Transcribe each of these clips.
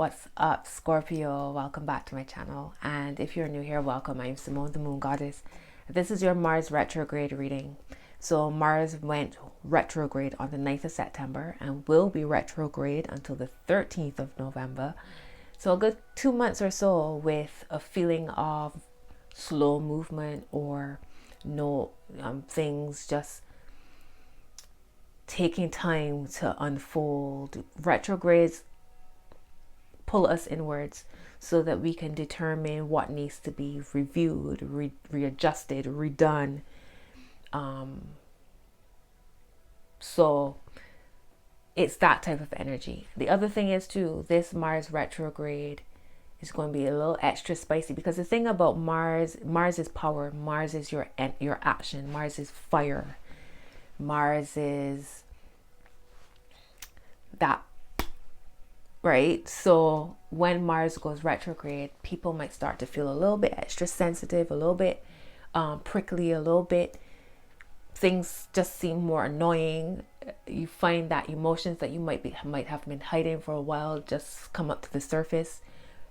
What's up, Scorpio? Welcome back to my channel. And if you're new here, welcome. I'm Simone, the Moon Goddess. This is your Mars retrograde reading. So Mars went retrograde on the 9th of September and will be retrograde until the 13th of November. So a good 2 months or so with a feeling of slow movement or no things just taking time to unfold. Retrogrades pull us inwards so that we can determine what needs to be reviewed, readjusted, redone. So it's that type of energy. The other thing is too, this Mars retrograde is going to be a little extra spicy because the thing about Mars is power. Mars is your action. Mars is fire. Mars is that. Right? So when Mars goes retrograde, people might start to feel a little bit extra sensitive, a little bit prickly, a little bit, things just seem more annoying. You find that emotions that you might have been hiding for a while just come up to the surface.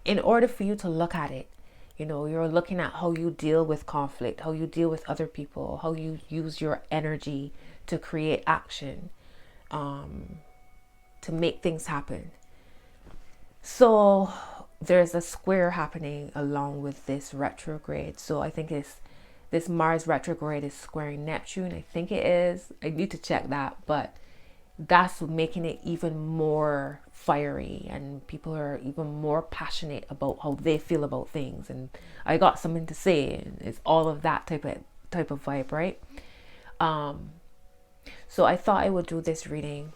In order for you to look at it, you know, you're looking at how you deal with conflict, how you deal with other people, how you use your energy to create action, to make things happen. So there's a square happening along with this retrograde. So I think this Mars retrograde is squaring Neptune. I think it is. I need to check that, but that's making it even more fiery and people are even more passionate about how they feel about things. And I got something to say, and it's all of that type of vibe, right? So I thought I would do this reading.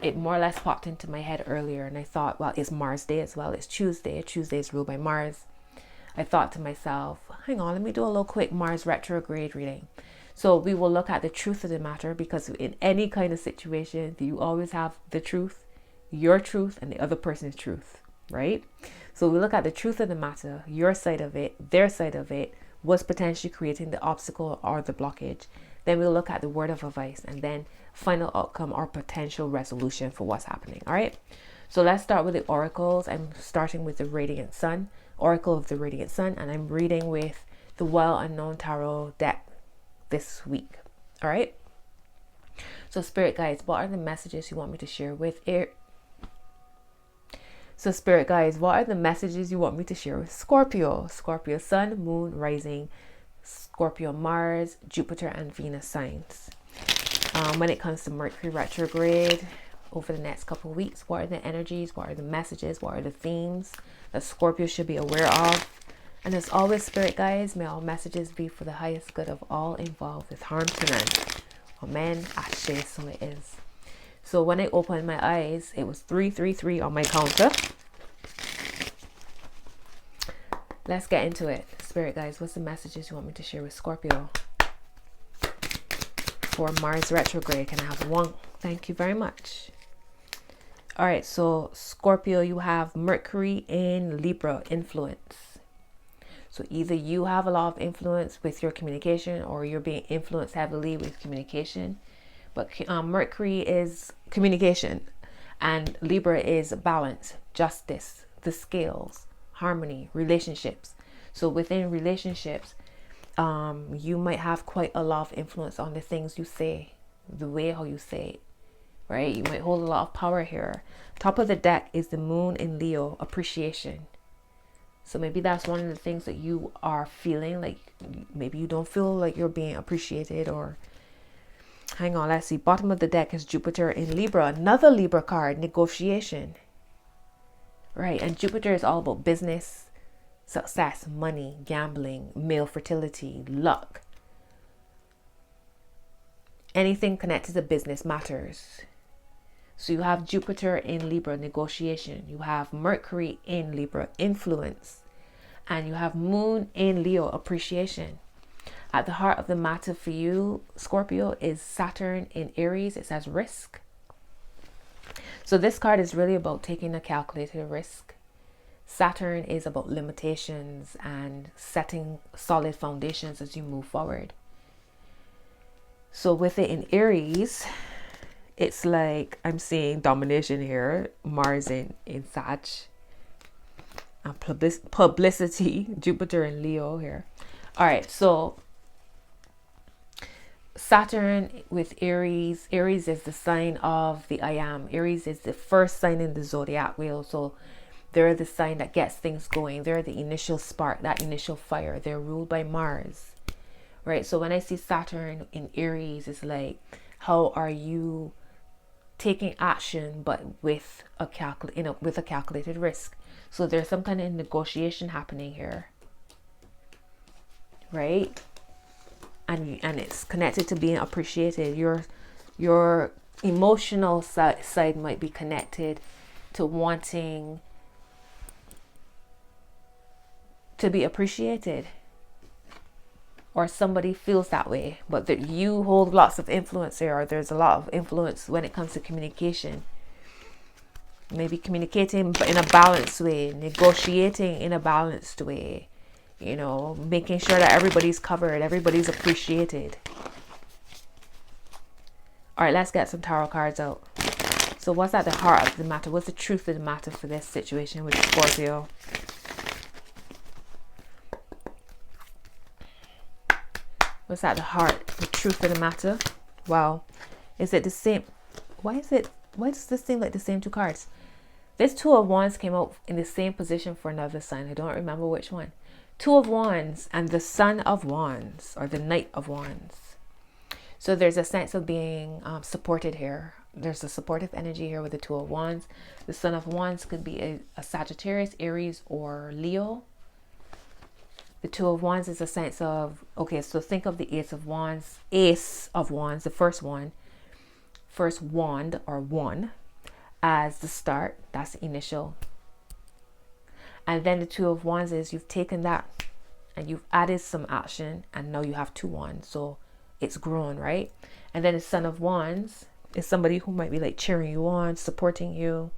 It more or less popped into my head earlier, and I thought, well, it's Mars Day as well. It's Tuesday. Tuesday is ruled by Mars. I thought to myself, hang on, let me do a little quick Mars retrograde reading. So we will look at the truth of the matter, because in any kind of situation, you always have the truth, your truth, and the other person's truth, right? So we look at the truth of the matter, your side of it, their side of it, what's potentially creating the obstacle or the blockage. Then we'll look at the word of advice, and then final outcome or potential resolution for what's happening. All right. So let's start with the oracles. I'm starting with the Radiant Sun, Oracle of the Radiant Sun, and I'm reading with the Well Unknown Tarot deck this week. All right. So Spirit Guides, what are the messages you want me to share with it? So Spirit Guides, what are the messages you want me to share with Scorpio? Scorpio Sun, Moon, Rising, Scorpio Mars, Jupiter, and Venus signs. When it comes to Mercury retrograde over the next couple of weeks, what are the energies, what are the messages, what are the themes that Scorpio should be aware of? And as always, Spirit Guides, may all messages be for the highest good of all involved, with harm to none. Amen. Ashe, so it is. So when I opened my eyes, it was 333 on my counter. Let's get into it. Spirit Guides, what's the messages you want me to share with Scorpio for Mars retrograde? Can I have one? Thank you very much. All right, so Scorpio, you have Mercury in Libra influence. So either you have a lot of influence with your communication, or you're being influenced heavily with communication. But Mercury is communication, and Libra is balance, justice, the scales, harmony, relationships. So within relationships, you might have quite a lot of influence on the things you say, the way how you say it, right? You might hold a lot of power here. Top of the deck is the Moon in Leo, appreciation. So maybe that's one of the things that you are feeling, like maybe you don't feel like you're being appreciated, or hang on, let's see. Bottom of the deck is Jupiter in Libra, another Libra card, negotiation, right? And Jupiter is all about business, success, money, gambling, male fertility, luck. Anything connected to business matters. So you have Jupiter in Libra, negotiation. You have Mercury in Libra, influence. And you have Moon in Leo, appreciation. At the heart of the matter for you, Scorpio, is Saturn in Aries. It says risk. So this card is really about taking a calculated risk. Saturn is about limitations and setting solid foundations as you move forward. So with it in Aries, it's like I'm seeing domination here. Mars in Sag. and publicity. Jupiter and Leo here. All right, so Saturn with Aries. Aries is the sign of the I am. Aries is the first sign in the zodiac wheel. So they're the sign that gets things going. They're the initial spark, that initial fire. They're ruled by Mars, right? So when I see Saturn in Aries, it's like, how are you taking action, but with a calculated risk? So there's some kind of negotiation happening here, right? And it's connected to being appreciated. Your emotional side might be connected to wanting to be appreciated, or somebody feels that way, but that you hold lots of influence here, or there's a lot of influence when it comes to communication. Maybe communicating in a balanced way, negotiating in a balanced way, you know, making sure that everybody's covered, everybody's appreciated. All right, let's get some tarot cards out. So what's at the heart of the matter? What's the truth of the matter for this situation with Scorpio? What's at the heart, the truth of the matter? Wow. Is it the same? Why does this seem like the same two cards? This Two of Wands came out in the same position for another sign. I don't remember which one. Two of Wands and the Son of Wands, or the Knight of Wands. So there's a sense of being supported here. There's a supportive energy here with the Two of Wands. The Son of Wands could be a Sagittarius, Aries, or Leo. The Two of Wands is a sense of, okay, so think of the Ace of Wands, the first wand or one, as the start. That's the initial. And then the Two of Wands is you've taken that and you've added some action, and now you have two wands, so it's grown, right? And then the Son of Wands is somebody who might be like cheering you on, supporting you.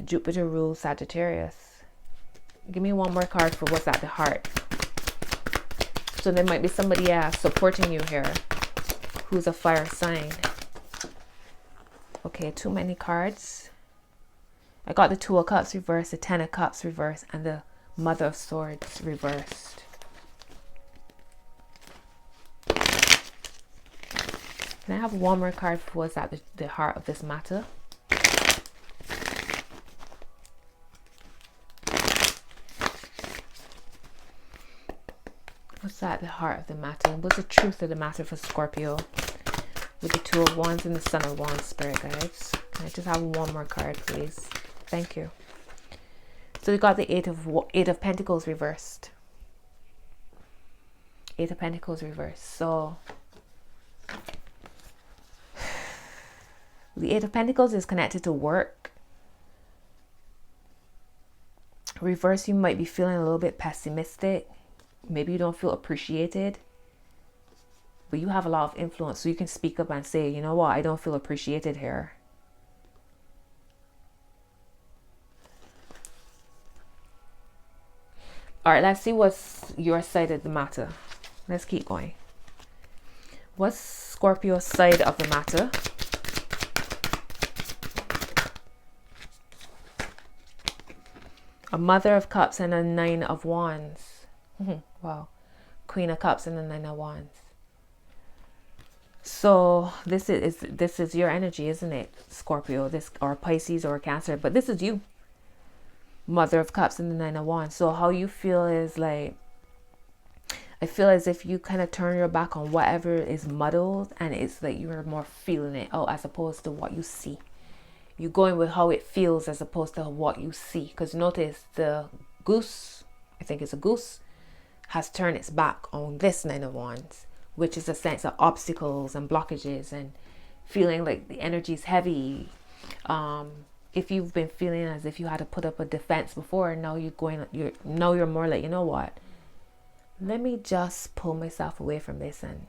Jupiter rules Sagittarius. Give me one more card for what's at the heart. So there might be somebody supporting you here who's a fire sign. Okay, too many cards. I got the Two of Cups reversed, the Ten of Cups reversed, and the Mother of Swords reversed. Can I have one more card for what's at the heart of this matter? What's at the heart of the matter? What's the truth of the matter for Scorpio with the Two of Wands and the Son of Wands, Spirit guides? Can I just have one more card, please? Thank you. So we got the Eight of Pentacles reversed. Eight of Pentacles reversed. So the Eight of Pentacles is connected to work. Reverse, you might be feeling a little bit pessimistic. Maybe you don't feel appreciated, but you have a lot of influence, so you can speak up and say, you know what, I don't feel appreciated here. All right, let's see what's your side of the matter. Let's keep going. What's Scorpio's side of the matter? A Mother of Cups and a Nine of Wands. Wow. Queen of Cups and the Nine of Wands. So this is your energy, isn't it, Scorpio? This, or Pisces or Cancer, but this is you. Mother of Cups and the Nine of Wands. So how you feel is like, I feel as if you kind of turn your back on whatever is muddled, and it's like you're more feeling it out as opposed to what you see. You're going with how it feels as opposed to what you see. Because notice the goose, I think it's a goose, has turned its back on this Nine of Wands, which is a sense of obstacles and blockages and feeling like the energy is heavy. If you've been feeling as if you had to put up a defense before, now you're more like, you know what? Let me just pull myself away from this and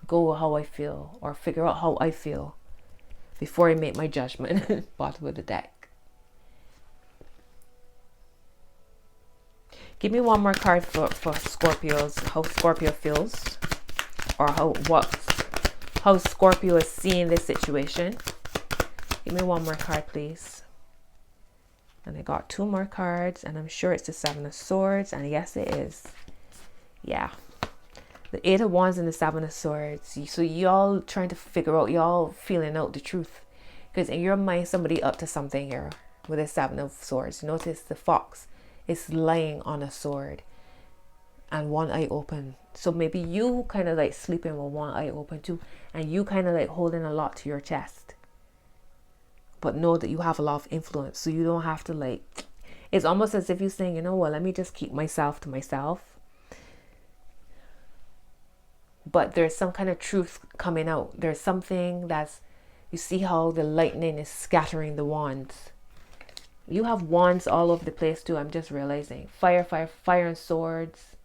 go how I feel, or figure out how I feel before I make my judgment. Bottom of the deck. Give me one more card for Scorpios, how Scorpio feels, or how Scorpio is seeing this situation. Give me one more card, please. And I got 2 more cards, and I'm sure it's the 7 of Swords, and yes, it is. Yeah. The 8 of Wands and the 7 of Swords. So y'all trying to figure out, y'all feeling out the truth. Because in your mind, somebody up to something here with the 7 of Swords. Notice the fox is lying on a sword and one eye open. So maybe you kind of like sleeping with one eye open too, and you kind of like holding a lot to your chest. But know that you have a lot of influence, so you don't have to like, it's almost as if you're saying, you know what, let me just keep myself to myself. But there's some kind of truth coming out. There's something that's, you see how the lightning is scattering the wands. You have wands all over the place too, I'm just realizing. Fire, fire, fire and swords.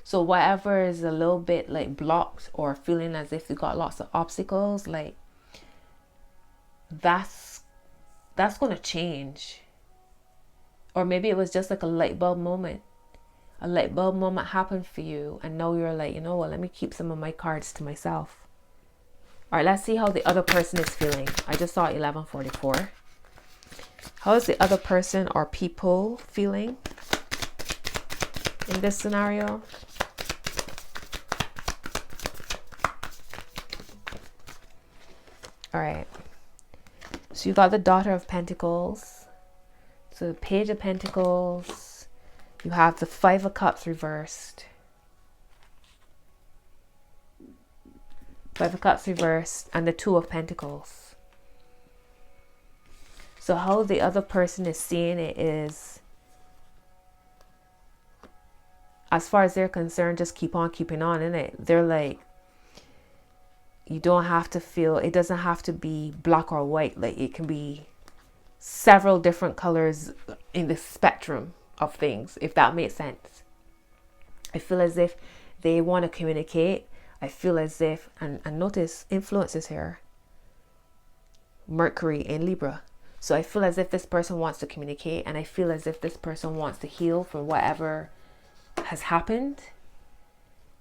So whatever is a little bit like blocked or feeling as if you got lots of obstacles, like that's going to change. Or maybe it was just like a light bulb moment. A light bulb moment happened for you, and now you're like, you know what, let me keep some of my cards to myself. All right, let's see how the other person is feeling. I just saw 1144. How is the other person or people feeling in this scenario? All right. So you got the Daughter of Pentacles. So the Page of Pentacles. You have the 5 of Cups reversed. 5 of Cups reversed. And the 2 of Pentacles. So how the other person is seeing it is, as far as they're concerned, just keep on keeping on, innit? They're like, you don't have to feel, it doesn't have to be black or white. Like it can be several different colors in the spectrum of things, if that makes sense. I feel as if they want to communicate. I feel as if, and notice influences here. Mercury in Libra. So I feel as if this person wants to communicate, and I feel as if this person wants to heal from whatever has happened.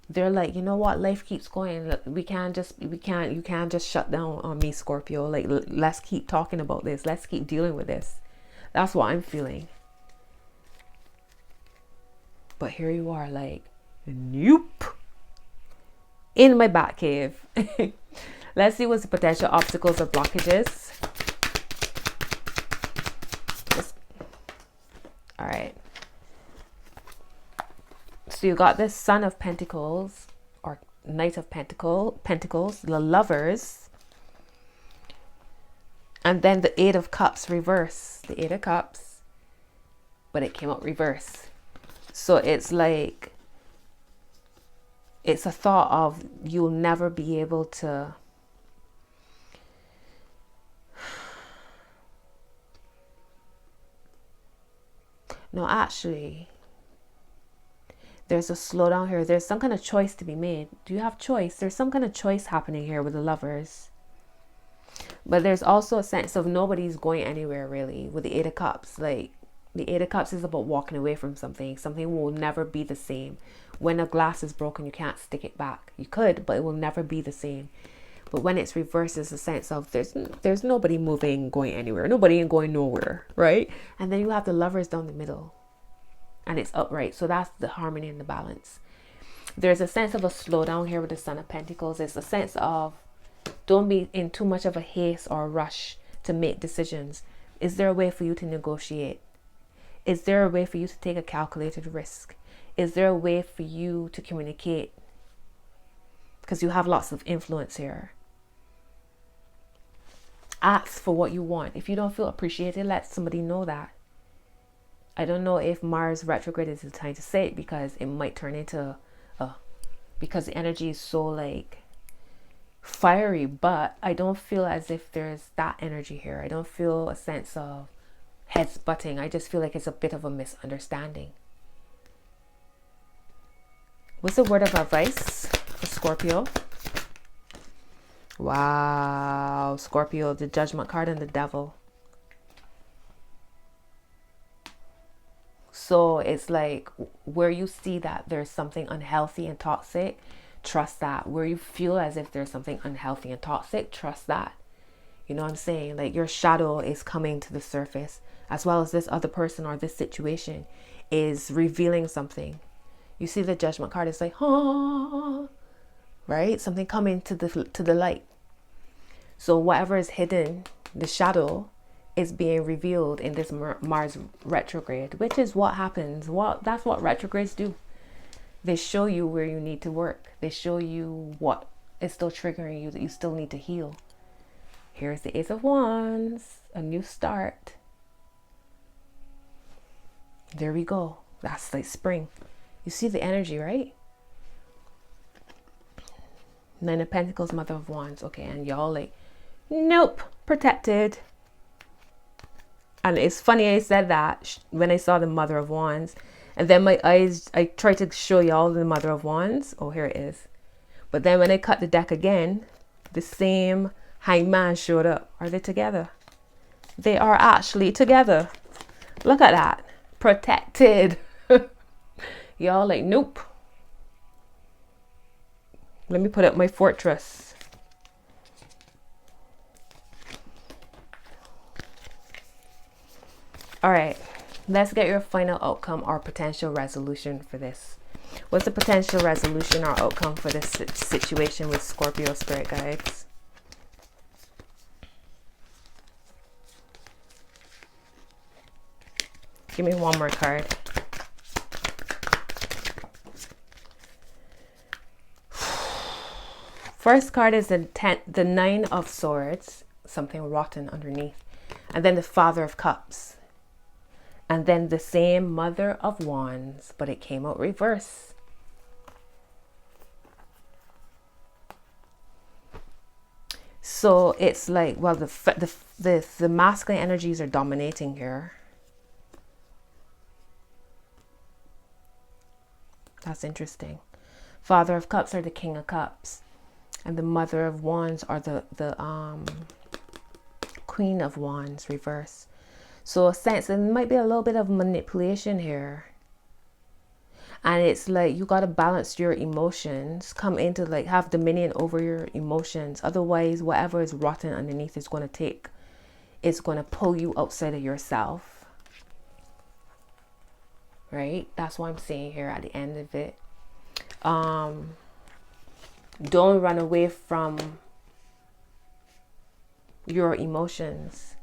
They're like, you know what, life keeps going. You can't just shut down on me, Scorpio. Like, let's keep talking about this. Let's keep dealing with this. That's what I'm feeling. But here you are, like, nope, in my bat cave. Let's see what's the potential obstacles or blockages. All right. So you got this Son of Pentacles or Knight of Pentacles, the Lovers, and then the 8 of Cups reverse. The 8 of Cups, but it came out reverse. So it's like, it's a thought of you'll never be able to no, actually, there's a slowdown here. There's some kind of choice to be made. Do you have choice? There's some kind of choice happening here with the Lovers. But there's also a sense of nobody's going anywhere really with the 8 of Cups. Like, the 8 of Cups is about walking away from something. Something will never be the same. When a glass is broken, you can't stick it back. You could, but it will never be the same. But when it's reversed, it's a sense of there's nobody moving, going anywhere. Nobody ain't going nowhere, right? And then you have the Lovers down the middle. And it's upright. So that's the harmony and the balance. There's a sense of a slowdown here with the Son of Pentacles. It's a sense of don't be in too much of a haste or a rush to make decisions. Is there a way for you to negotiate? Is there a way for you to take a calculated risk? Is there a way for you to communicate? Because you have lots of influence here. Ask for what you want. If you don't feel appreciated, let somebody know that. I don't know if Mars retrograde is the time to say it, because it might turn into because the energy is so like fiery, but I don't feel as if there's that energy here. I don't feel a sense of heads butting. I just feel like it's a bit of a misunderstanding. What's the word of advice for Scorpio? Wow, Scorpio, the Judgment card and the Devil. So it's like, where you see that there's something unhealthy and toxic, trust that. Where you feel as if there's something unhealthy and toxic, trust that. You know what I'm saying? Like your shadow is coming to the surface, as well as this other person or this situation is revealing something. You see the Judgment card is like, ah, right? Something coming to the light. So whatever is hidden, the shadow, is being revealed in this Mars retrograde, which is what happens. That's what retrogrades do. They show you where you need to work. They show you what is still triggering you, that you still need to heal. Here's the Ace of Wands, a new start. There we go. That's like spring. You see the energy, right? Nine of Pentacles, Mother of Wands. Okay, and y'all like, nope, protected. And it's funny I said that when I saw the Mother of Wands. And then my eyes, I tried to show y'all the Mother of Wands. Oh, here it is. But then when I cut the deck again, the same Hangman showed up. Are they together? They are actually together. Look at that. Protected. Y'all like, nope. Let me put up my fortress. All right, let's get your final outcome or potential resolution for this. What's the potential resolution or outcome for this situation with Scorpio spirit guides? Give me one more card. First card is the Nine of Swords, something rotten underneath. And then the Father of Cups. And then the same Mother of Wands, but it came out reverse. So it's like, well, the masculine energies are dominating here. That's interesting. Father of Cups are the King of Cups. And the Mother of Wands are the Queen of Wands reverse. So a sense, there might be a little bit of manipulation here. And it's like you got to balance your emotions, come into like have dominion over your emotions. Otherwise, whatever is rotten underneath is going to pull you outside of yourself. Right? That's what I'm saying here at the end of it. Don't run away from your emotions.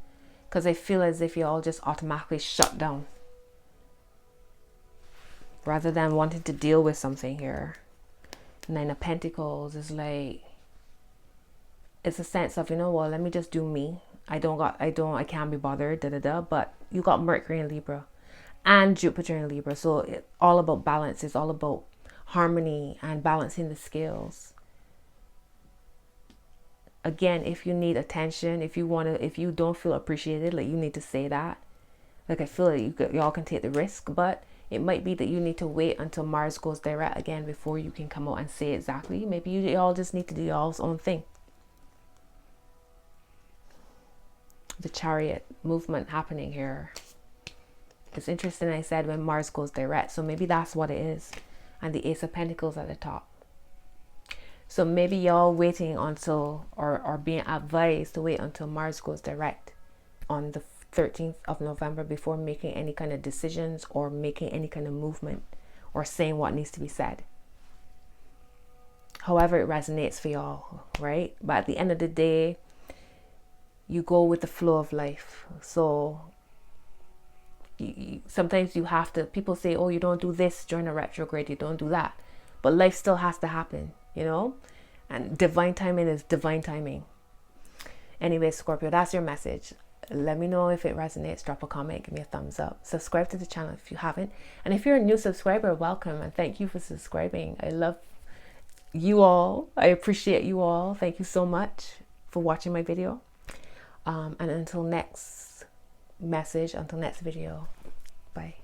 Because I feel as if you all just automatically shut down. Rather than wanting to deal with something here. Nine of Pentacles is like, it's a sense of, you know what, let me just do me. I can't be bothered, But you got Mercury in Libra and Jupiter in Libra. So it's all about balance. It's all about harmony and balancing the scales. Again, if you need attention, if you don't feel appreciated, like you need to say that. Like I feel like y'all can take the risk, but it might be that you need to wait until Mars goes direct again before you can come out and say exactly. Maybe y'all just need to do y'all's own thing. The Chariot movement happening here. It's interesting I said when Mars goes direct, so maybe that's what it is. And the Ace of Pentacles at the top. So maybe y'all waiting until, or being advised to wait until Mars goes direct on the 13th of November before making any kind of decisions or making any kind of movement or saying what needs to be said. However it resonates for y'all, right? But at the end of the day, you go with the flow of life. So sometimes you have to, people say, oh, you don't do this during a retrograde, you don't do that. But life still has to happen. You know, and divine timing is divine timing. Anyway, Scorpio, that's your message. Let me know if it resonates. Drop a comment, give me a thumbs up. Subscribe to the channel if you haven't. And if you're a new subscriber, welcome and thank you for subscribing. I love you all. I appreciate you all. Thank you so much for watching my video. And until next message, until next video, bye.